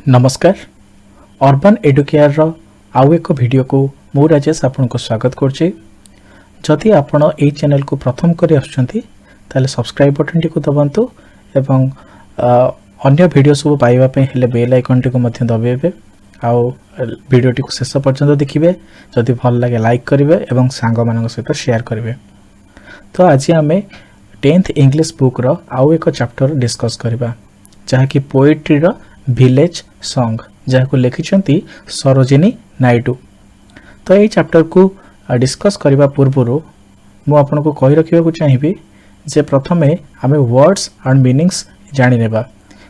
नमस्कार urban Educare रो आउ एक वीडियो को मु राजेश आपन को स्वागत करछि। जदि आपण ए चैनल को प्रथम करी आछंती ताले सब्सक्राइब बटन टी को दबांतु एवं अन्य वीडियो सब पाइबा पे हेले बेल आइकन टी को मध्य दबाइबे आउ वीडियो टी को शेष पर्यंत देखिबे। जदि भल लागे लाइक करिवे एवं सांग मानक सहित शेयर करिवे। तो आज आमे 10th इंग्लिश बुक रो आउ एक चैप्टर डिस्कस करबा जहा कि पोएट्री रो विलेज सॉन्ग जहा को लिखिछंती सरोजिनी नायडू। तो ये चैप्टर को डिस्कस करबा पूर्वरु मु आपन को कहि रखिबा को चाहिबी जे प्रथमे हमें वर्ड्स एंड मीनिंग्स जानि नेबा,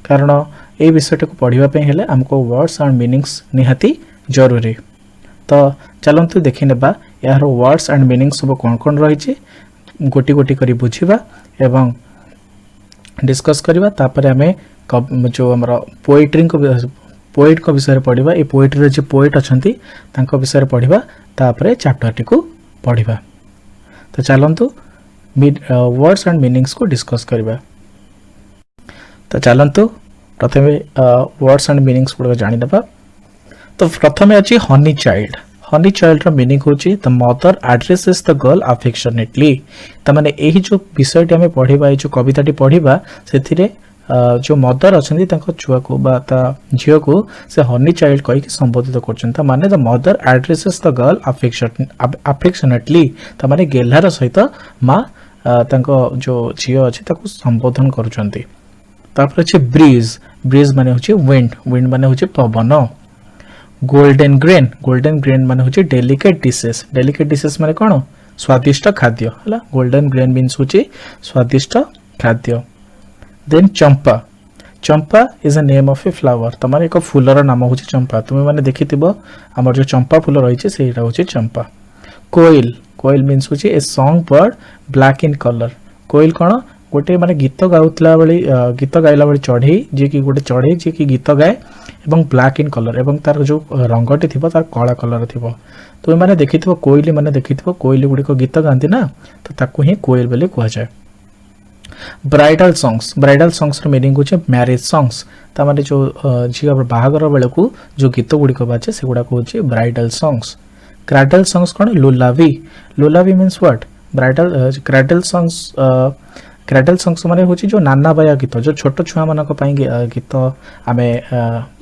कारण ए विषय को पढ़िबा पे हेले हमको वर्ड्स एंड मीनिंग्स निहाती जरूरी। तो चलंतु देखि नेबा यार वर्ड्स एंड मीनिंग्स सब कोन कोन रही छि, गोटी गोटी करी बुझिबा एवं डिस्कस करबा। तापर हमें जो हमरा पोएट्री को पोएट को विषय पढ़िबा, ए पोएट्री रे जे पोएट अछंती तांको विषय पढ़िबा, तापर चैप्टर टी को पढ़िबा। तो चलंतु वर्ड्स एंड मीनिंग्स को डिस्कस करबा। तो चलंतु प्रथमे वर्ड्स एंड मीनिंग्स पढ़िबा जानि नेबा। तो प्रथमे अछि हनी चाइल्ड। हनी चाइल्ड रो मीनिंग होची the mother addresses the girl affectionately. त माने एही जो विषय टी हमें पढ़िबा, ए जो कविता टी पढ़िबा, सेथिरे जो मदर अछंती तांको छुआ को बा ता झियो को से हनी चाइल्ड कहि के संबोधित करछन। त माने the mother addresses the girl affectionately, त माने गेल्हार सहित मा तांको जो झियो अछि ताको संबोधन करूछंती। तापर अछि ब्रीज। ब्रीज माने होची विंड। विंड माने होची पवन। Golden grain. गोल्डन ग्रेन माने होची डेलिकेट डिशेस। डेलिकेट डिशेस माने कोन? स्वादिष्ट खाद्य हला। गोल्डन ग्रेन मीन्स होची स्वादिष्ट खाद्य। Then Champa. Champa is a name of a flower. तमारे एक फूलर नाम होची चंपा। तुमे माने देखिथिबो हमर जो चंपा फूल रही छे सेटा होची चंपा। कोयल। कोयल मीन्स होची a song bird black in colour. कोयल कोन? गोटे माने गीत गाउतला बेली गीत गाइला बेली चढ़ई जे कि गोटे चढ़ई जे कि गीत गाए एवं ब्लैक इन कलर एवं तार जो रंगटी थिबो तार काला कलर थिबो। तुमे माने देखिथिबो कोयली माने देखिथिबो कोयली गुडी को गीत गांती ना, तो ताकू ही कोयल बेली कुआ जाय। Bridal songs. ब्राइडल सॉन्ग्स रो मीनिंग होचे मैरिज सॉन्ग्स। ता माने जो झिया बाहागर बेले को जो गीत गुडी को बाचे से गुडा को होचे ब्राइडल सॉन्ग्स। क्राडल सॉन्ग्स कोन? Lullaby. Lullaby means what? Bridal cradle songs. Cradle songs माने होची जो नाना बाया गीत, जो छोट छुआ मानक पई गीत आमे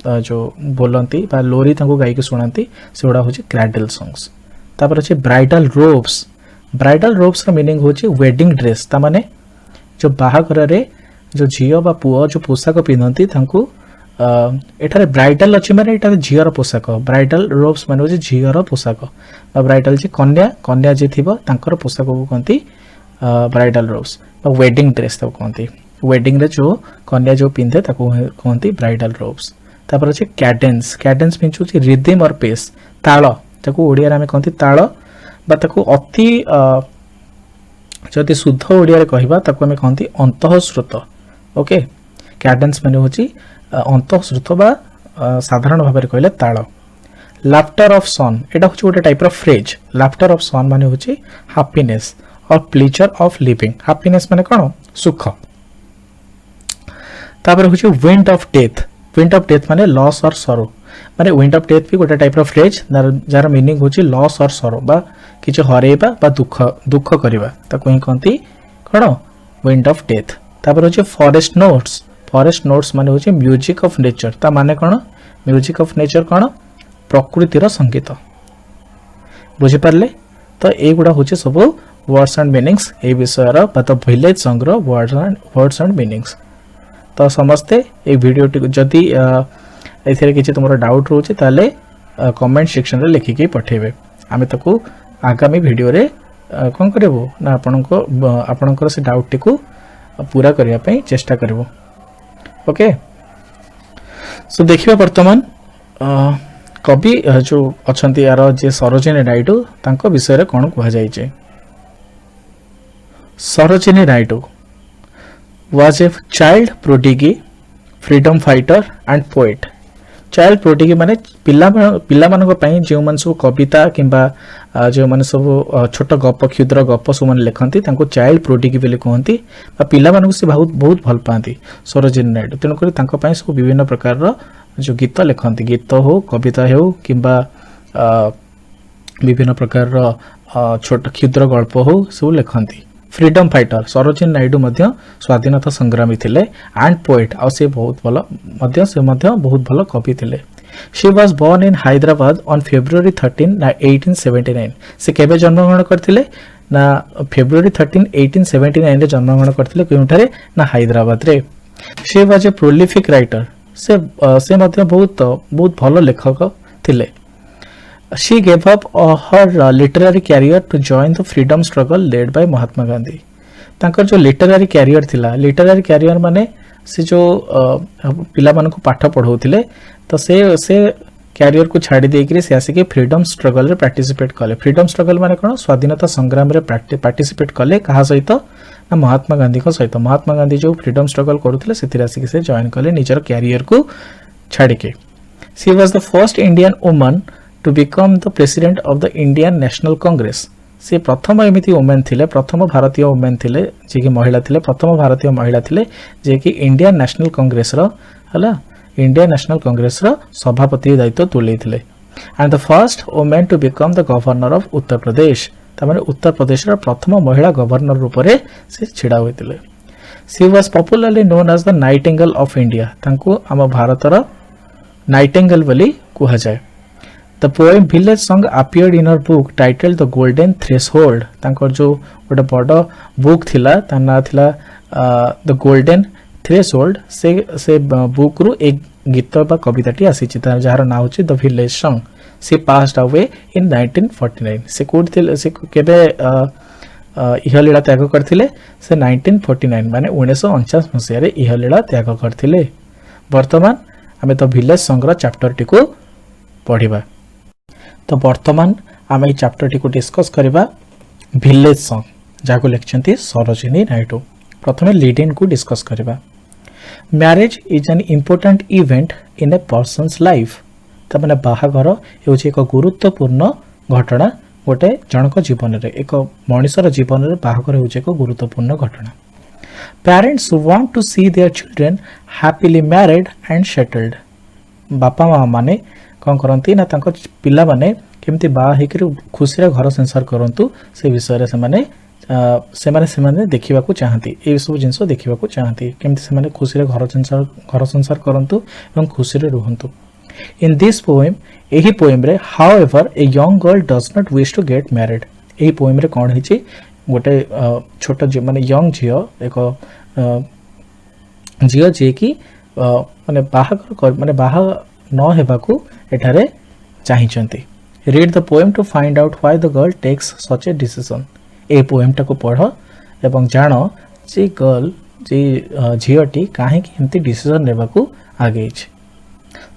जो बोलंती बा लोरी तांको गाई के सुनांती सेउडा होची क्राडल सॉन्ग्स। तापर अछि ब्राइडल रोब्स। ब्राइडल रोब्स रो मीनिंग होची वेडिंग ड्रेस। ता माने जो बाहागर रे जो झियो बा पुओ जो पोशाक पिनंती तांको एठारे ब्राइडल अछि माने एठारे झियर पोशाक। ब्राइडल रोब्स माने होची झियर पोशाक बा ब्राइडल जे कन्या कन्या जे थिबो तांकर पोशाक को कहंती ब्राइडल रोब्स बा वेडिंग ड्रेस ताको कहंती। वेडिंग रे जो कन्या जो पिंधे ताको कहंती ब्राइडल रोब्स। तापर अछि कैडेंस। कैडेंस मीन्स होची रिदम और पेस, ताल। ताको ओडिया रे हम कहंती ताल बा ताको अति जदि शुद्ध ओडिया रे कहिबा ताको हम कहंती अंतःश्रुत। ओके, कैडेंस माने होची अंतःश्रुत बा साधारण भाबे रे कहले ताल। Laughter of sun. एटा होची गोटे type of phrase. Laughter of sun माने होची हैप्पीनेस और प्लेजर ऑफ लिविंग। हैप्पीनेस माने कोन? सुख। तापर होची wind of death. Wind of death माने लॉस और सरो। माने विंड ऑफ डेथ भी गोटे type of phrase jar meaning होची लॉस और सरो बा किछ हरेबा बा दुख दुख करबा, ताको ही कहंती कोन? Wind of death. तापर होची फॉरेस्ट नोट्स। फॉरेस्ट नोट्स माने होची म्यूजिक ऑफ नेचर। ता माने कोन? म्यूजिक ऑफ नेचर कोन? प्रकृतिर संगीत। बुझि पारले? तो ए गुडा होची सब वर्ड्स एंड मीनिंग्स ए विषय रो बा तो विलेज सॉन्ग रो वर्ड्स एंड मीनिंग्स। तो समस्ते ए वीडियो टी जदी एथिरे किछि तुमरो डाउट रोचे ताले कमेंट सेक्शन रे लिखि के पठेबे। आमे ताको आगामी वीडियो रे कोन करबो ना आपनकर से डाउट टी को पूरा करिया पई चेष्टा करबो। ओके, सो देखिबा वर्तमान कवि जो अछंती यार जे सरोजिनी नायडू तांको विषय रे कोन कुहा जाय छै। Sarojini Naidu was a child prodigy, freedom fighter and poet. Child prodigy माने पिला मानक पई जे मन सब कविता किंबा जे मन सब छोट गप क्षुद्र गप सब मन लेखंती तांको चाइल्ड प्रोडिगी बेले कहंती पिला मानक से बहुत भल पाती सरोजिनी नायडू। तेणुक सब विभिन्न प्रकार जो गीत लिखती गीत हो कविता हो किंबा विभिन्न प्रकार छोट क्षुद्र गल्प हो सब लिखती फ्रीडम फाइटर सरोजिनी नायडू मध्य स्वाधीनता संग्रामी थिले एंड पोएट आ से बहुत भल मध्य से मध्य बहुत भल कवि थिले she was born in Hyderabad on February 13 1879 से केबे जन्मग्रहण करथिले ना फेब्रुअरी 13 1879 रे जन्मग्रहण करथिले केउठारे ना हैदराबाद रे she was a prolific writer से मध्य बहुत भल लेखक थिले She gave up her literary career to join the freedom struggle led by Mahatma Gandhi तांकर जो लिटरारी कैरियर थिला लिटरारी कैरियर माने से जो पिला मानन को पाठ पढौथिले तो से कैरियर को छाड़ी देकरी से आसी के फ्रीडम स्ट्रगल रे पार्टिसिपेट कले फ्रीडम स्ट्रगल माने कोन स्वाधीनता संग्राम रे पार्टिसिपेट कले कहा सहित ना महात्मा गांधी को सहित महात्मा गांधी जो फ्रीडम स्ट्रगल करूथिले सेति आसी के से जॉइन कले निजर कैरियर को छाड़ी के she was the first Indian woman to become the president of the Indian National Congress से प्रथम एमिति वुमेन थिले प्रथम भारतीय वुमेन थिले जे कि महिला थिले प्रथम भारतीय महिला थिले जे कि इंडियन नेशनल कांग्रेस रो हला इंडियन नेशनल कांग्रेस रो सभापति दायित्व तुले थिले and the first woman to become the governor of Uttar Pradesh त माने उत्तर प्रदेश रो प्रथम महिला गवर्नर रूप रे से छिडा होइतिले she was popularly known as the nightingale of India तांको हम भारत रो नाइटिंगेल बोली कुहा जाय The poem Village Song appeared in her book titled The Golden Threshold. तांकर जो गोटे बड़ बुक थिला ता ना थिला The Golden Threshold से बुक रु एक गीत बा कविताटी आसीची जार ना होची The Village Song. She passed away in 1949. से कोड थिले से केबे इह लीला त्याग करथिले से 1949 माने 1949 मसिया रे इह लीला त्याग करथिले वर्तमान हमें तो विलेज सॉन्ग रा चैप्टर टी को पढिबा तो वर्तमान आम ये चैप्टर टी को डिस्कस करबा विलेज सॉन्ग जाको लिखछंती सरोजिनी नायडू प्रथमे लीड इन को डिस्कस करबा marriage is an important event in A persons life त माने बाहाघर हेउची एक गुरुत्वपूर्ण घटना गोटे जनक जीवन रे एक मनुष्यर जीवन रे बाहाघर हेउची एक गुरुत्वपूर्ण घटना parents want to see their children happily married and settled बापा माँ माने कौन करती ना पिला माने केमती बा हेकि खुशी रे घर संसार करंतु से विषय रे से माने देखिबा को चाहती ए सब जिंस देखिबा को चाहती केमती से माने खुशी रे घर संसार करंतु एवं खुशी रे रहंतु इन दिस पोएम एही पोएम रे however a young girl does not wish to get married एही पोएम रे कोन हिची गोटे छोट माने यंग झियो एक झियो जे कि माने बाहा न हेबाकू एठारे चाहिचंती read the poem to find out why the girl takes such a decision ए पोएम टा को पढ़ एवं जान जे गर्ल जे झियोटी काहे कि एमती डिसीजन नेबाकू आगे छ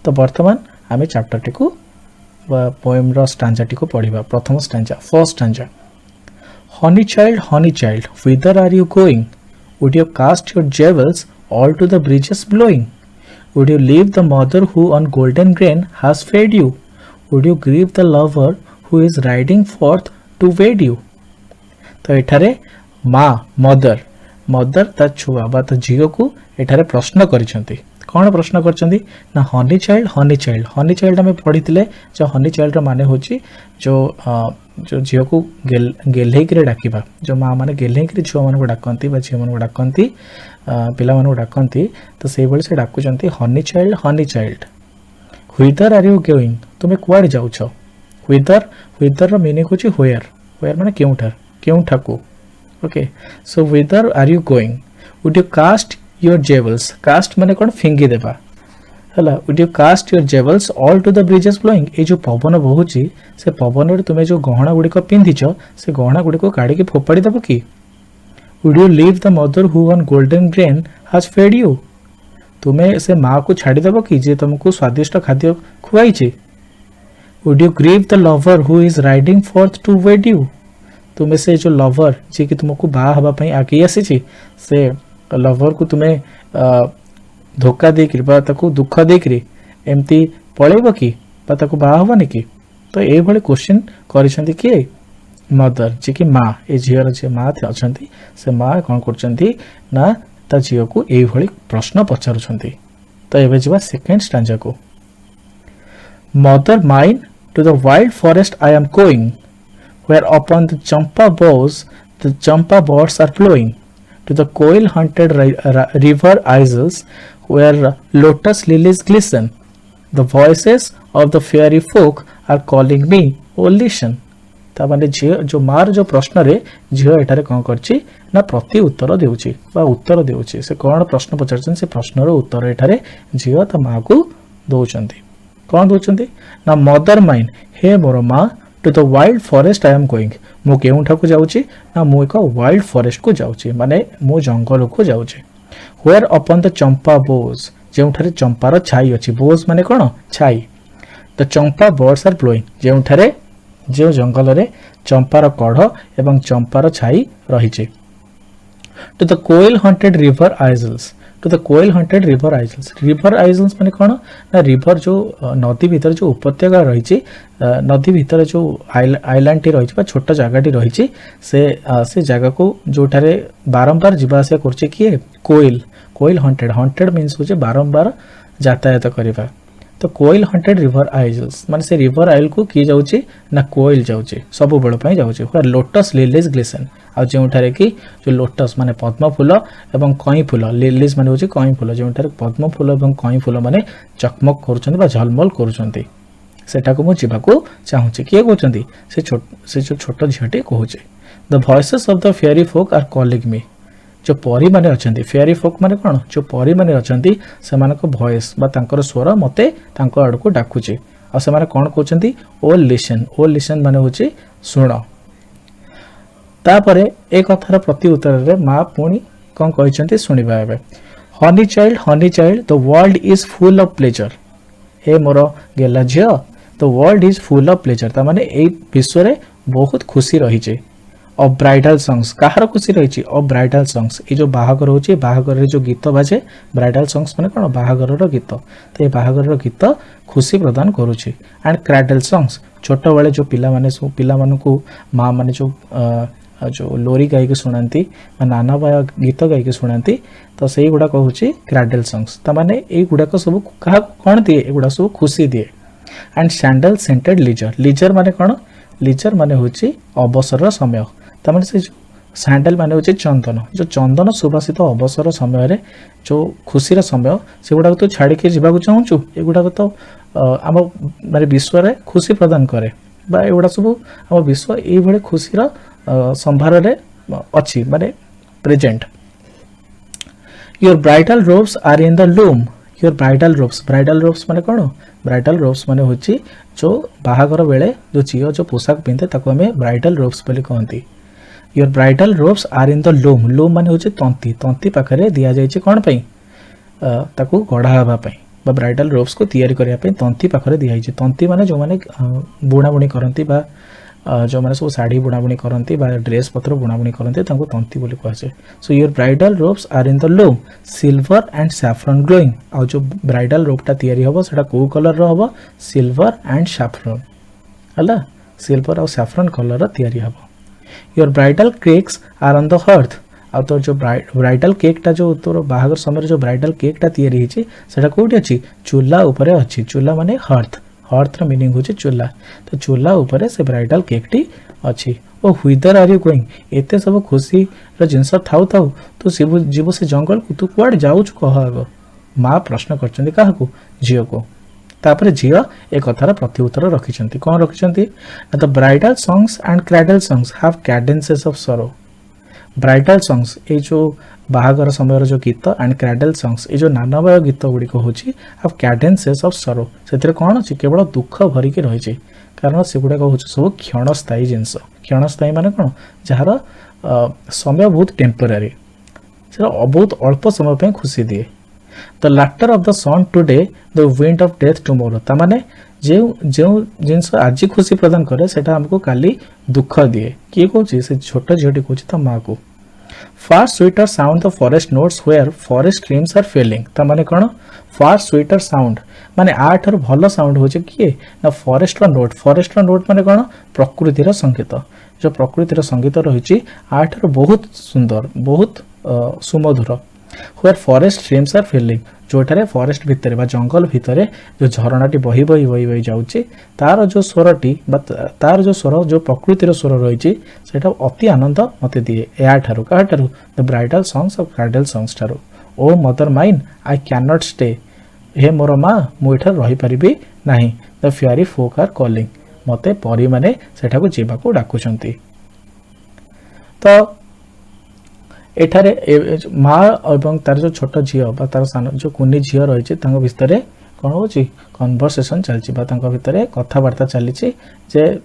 तो वर्तमान आमे चैप्टर टी को पोएम रो स्टैंजा टी को पढ़िबा प्रथम stanza first stanza Honey child whither are you going would you cast your jewels all to the bridges blowing would you leave the mother who on golden grain has fed you would you grieve the lover who is riding forth to wed you तो एठारे माँ mother ता छुआ बा ता झियो को एठारे प्रश्न करिसंती कौन प्रश्न करचंती ना हनी चाइल्ड हमें पढ़ीतिले जो हनी चाइल्ड रो माने होची जो झियो को गेल्हे करे डाकिबा जो माँ माने गेल्हे करे छुआ माने को डाकंती बा झियो माने को डाकंती पिला माने को डाकंती तो सेही बळे से डाकुचंती honey child whither are you going तुमे कुआड जाउछ whither रो मीनिंग होची where माने केउठाकू okay so whither are you going would you cast your jewels cast माने कोन फिंगी देबा हला would you cast your jewels all to the bridges blowing ए जो पवन बहुची से पवन रे तुमे जो गहना गुडी को पिंधिचो से गहना गुडी को काडी के फोपाडी देबो की would you leave the mother who on golden grain has fed you तुमे से माँ को छाड़ी देबो की जे तुमको स्वादिष्ट खाद्य खुआई छे would you grieve the lover who is riding forth to wed you तुमे से जो लवर जे कि तुमको बा हबा पई आके आसी छी से लवर को तुमे धोखा देकरी बा ताको दुख देकरी एमती पळेबो की बा ताको बा हबनी की तो ए भले क्वेश्चन करिसंती के मदर जे कि माँ ए झियर जे माँ अछंती से माँ कोन करचंती ना ता झियो को ए भली प्रश्न पचारुछंती तो एबे जबा सेकंड स्टैंजा को Mother mine, to the wild forest I am going, where upon the champa boughs the champa buds are blowing. To the coil haunted river isles, where lotus lilies glisten. The voices of the fairy folk are calling me, oh listen. तामाने झील जो मार जो प्रश्न रे झील एठारे कौन करछि ना प्रति उत्तर देउछि बा उत्तर देउछि से कौन प्रश्न पचारछन से प्रश्नर उत्तर एठारे झील ता माँ को दउछंती कौन दउछंती ना मदर माइन हे मोर माँ to the wild forest I am going मु केउठा को जाउछि ना मु एक वाइल्ड फॉरेस्ट को जाउछि माने मु जंगल को जाउछि वेयर अपन द चंपा बोज जेउठारे चंपार छाई अछि बोज माने कोन छाई the champa birds are blowing जेउठारे जो जंगल रे चंपार कढ़ एवं चंपार छाई रही to the koel haunted river isles to the koel haunted river isles माने कौन ना रिवर जो नदी भीतर जो उपत्यका रही नदी भीतर जो आइलैंड टी रही छोट जगह रही से जगह को जोठारे बारंबार जीवा आसिया करछे किए कोयल हंटेड मीन्स होचे बारंबार यातायात करबा तो कोयल हंटेड रिवर आइजल्स माने से रिवर आइल को की जाउची ना कोयल जाउची सब बेल पई जाउची व्हेयर लोटस लिलीज ग्लिसन आ जेउठारे की जो लोटस माने पद्म फूल एवं कई फूल लिलीज माने होची कई फूल जेउठारे पद्म फूल एवं कई फूल माने चकमक करूछंती बा झलमल करूछंती सेटा को मु जीवा को चाहूची किए कहउछंती से जो छोट झियाटी कहउची the voices of the fairy folk are calling me जो परी माने अछंती फेयरी फोक माने कोन जो परी माने अछंती से मानको वॉइस बा तांकर स्वर मते तांको आड़ को डाकुची आ से माने कोन कहउछंती ओ लिसन माने होची सुण तापरे एक कथार प्रति उत्तर रे मां पुणी कोन कहउछंती सुनिबा एबे honey child the world is full of pleasure हे मोर गेला झियो the world is full of pleasure ता माने ए विश्व रे बहुत खुशी रही छे ऑफ ब्राइडल सॉन्ग्स कहार खुशी रही ऑफ ब्राइडल सॉन्ग्स ये जो बाहागर होची बाहागर जो गीत बाजे ब्राइडल सॉन्ग्स माने कोन बाहागर रो गीत तो ये बाहागर रो गीत खुशी प्रदान करूची एंड क्रैडल सॉन्ग्स छोट बेले जो पिला माने को माँ माने जो लोरी गाई के सुनांती नाना बा गीत गाई के सुनांती तो सही गुडा कहूची क्रैडल सॉन्ग्स ता माने ए गुडा को सब कहा कोन दिए ए गुडा सब खुशी दिए एंड सैंडल सेंटेड लीजर माने कोन लीजर माने होची अवसर समय तमाने से सैंडल माने होचे चंदन जो चंदन सुवासित अवसर समय रे जो खुशीर समय से गुडा तो छाड़ी के जीवा को चाहूचु ए गुडा तो आम माने विश्व रे खुशी प्रदान करे बा ए गुडा सब आम विश्व ए भले खुशीर संभार रे अछि माने present your bridal robes are in the loom your bridal robes माने कोन ब्राइडल रोब्स माने होची जो बाहागर बेले जो झियो जो पोशाक पिंधे ताको हमें ब्राइडल रोब्स बोली कहंती your bridal robes are in the loom माने होची तंती पाखरे दिया जायछि कोन पई ताको गढ़ा हबा पई बा ब्राइडल रोब्स को तैयारी करिया पई तंती पाखरे दिया जायछि तंती माने जो माने बुणा बुणी करंती बा जो माने सब साड़ी बुणा बुणी करंती बा ड्रेस पत्र बुणा बुणी करंती ताको तंती बोली कहसे so your bridal robes are in the loom silver and saffron glowing आ जो ब्राइडल रोबटा तैयारी हबो सेटा को कलर रो हबो सिल्वर एंड सैफरन हला सिल्वर और सैफरन कलर रो तैयारी हबो your bridal cakes are on the hearth आ तो जो ब्राइडल केक टा जो तोर बाहागर समय जो ब्राइडल केक टा तैयारी हिची सेटा कोठी अछि चूल्हा ऊपर अछि चूल्हा माने हर्थ रो मीनिंग होची चूल्हा तो चूल्हा ऊपर से ब्राइडल केक टी अछि ओ व्हिदर आर यू गोइंग एते सब खुशी रो जिंस थाउ तो जीव से जंगल को तू कुआड जाउछ कह आगो मां प्रश्न करचंदी काहा को जियो को तापर झियो एक कथार प्रति उत्तर रखिछंती कोन रखिछंती the bridal songs and cradle songs have cadences of sorrow bridal songs ए जो बाहागर समय जो गीत एंड क्रैडल सॉन्ग्स ए जो नानाबाय गीत गुडी को होची हैव कैडेंसेस ऑफ सरो सेतिर कोन अछि केवल दुख भरी के रहि छै कारण से गुडा को होची सब क्षणस्थायी जिंस क्षणस्थायी माने कोन जहार समय बहुत टेम्पररी से बहुत अल्प समय पे खुशी दिए the laughter of the sun today the wind of death tomorrow ता माने जे जिंस आज खुशी प्रदान करे सेटा हमको काली दुख दिए किए कहूची से छोट झियोटी कहूची ता मां को far sweeter sound the forest notes where forest streams are falling ता माने कोन फार स्वीटर साउंड माने आठर भलो साउंड होचे किए ना फॉरेस्ट रो नोट माने कोन प्रकृति रो संगीत जो प्रकृति रो संगीत रहिची आठर बहुत सुंदर बहुत सुमधुर where forest streams are filling, जोठारे फॉरेस्ट भितर बा जंगल भितर जो झरणाटी बही बही बही बही जाउची तार जो स्वरटी बा तार जो स्वर जो प्रकृतिर स्वर रही सेटा अति आनंद मते दिए या ठारू का ठारू the bridal songs of cradle songs ठारू O mother mine I can not stay हे मोर माँ मु एठा रही परिबी नाही the fairy folk are calling मते परी माने सेठा को जीवा को डाकुचंती। तो एठारे माँ एवं तार जो छोट झील बा तार सान जो कुनी झील रही भितर कौन हो कन्वर्सेसन चलची भितर कथबार्ता चली जे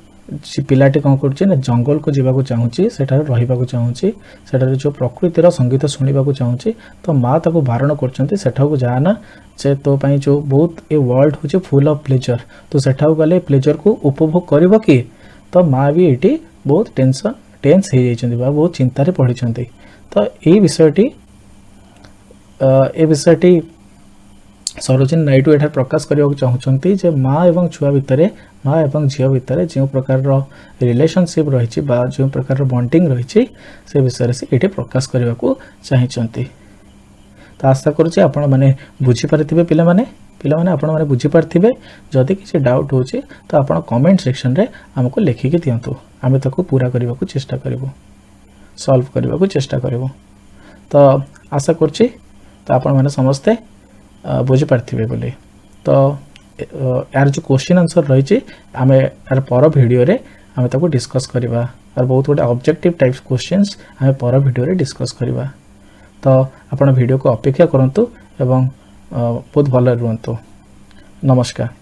पिलाटी कौन कर जंगल को जीवा चाहूँगी सेठारे रहिबा चाहूँगी सेठारे जो प्रकृतिर संगीत शुणा चाहूँगी तो माँ ताको बारण कर जाना जे तो पाई जो बहुत ए वर्ल्ड हूँ फुल ऑफ प्लेजर तो सेठाକୁ गले प्लेजर को उपभोग करिवो कि तो माँ भी ये बहुत टेंस हो जाइछन्ती बा बहुत चिंतार पड़ी तो ये विषयटी सरोजिनी नायडू एठार प्रकाश करने चाहूँगी जे माँ एवं छुआ भितर माँ एवं झील भितर जो प्रकार रिलेशनशिप रही जो प्रकार बॉन्डिंग रही से विषय से ये प्रकाश करने को चाहते। तो आशा करुँचे आपण मैंने बुझीपारे पिला माने आपण मैंने बुझीपारे जदि किसी डाउट हो तो आप कमेंट सेक्शन रे हमको लिखिकी दिंतु आम ताको पूरा करने को चेष्टा करूँ सॉल्व करने को चेष्टा करूँ। तो आशा करुँचे तो आपण मैंने समस्ते बुझीपारे बोली। तो यार जो क्वेश्चन आंसर रही आम यार पर वीडियो रे आम ताको डिस्कस करवा और बहुत गुटे ऑब्जेक्टिव टाइप्स क्वेश्चंस आम पर वीडियो रे डिस्कस करवा। तो आपण वीडियो को अपेक्षा करंतु एवं बहुत भल रुहंतु। नमस्कार।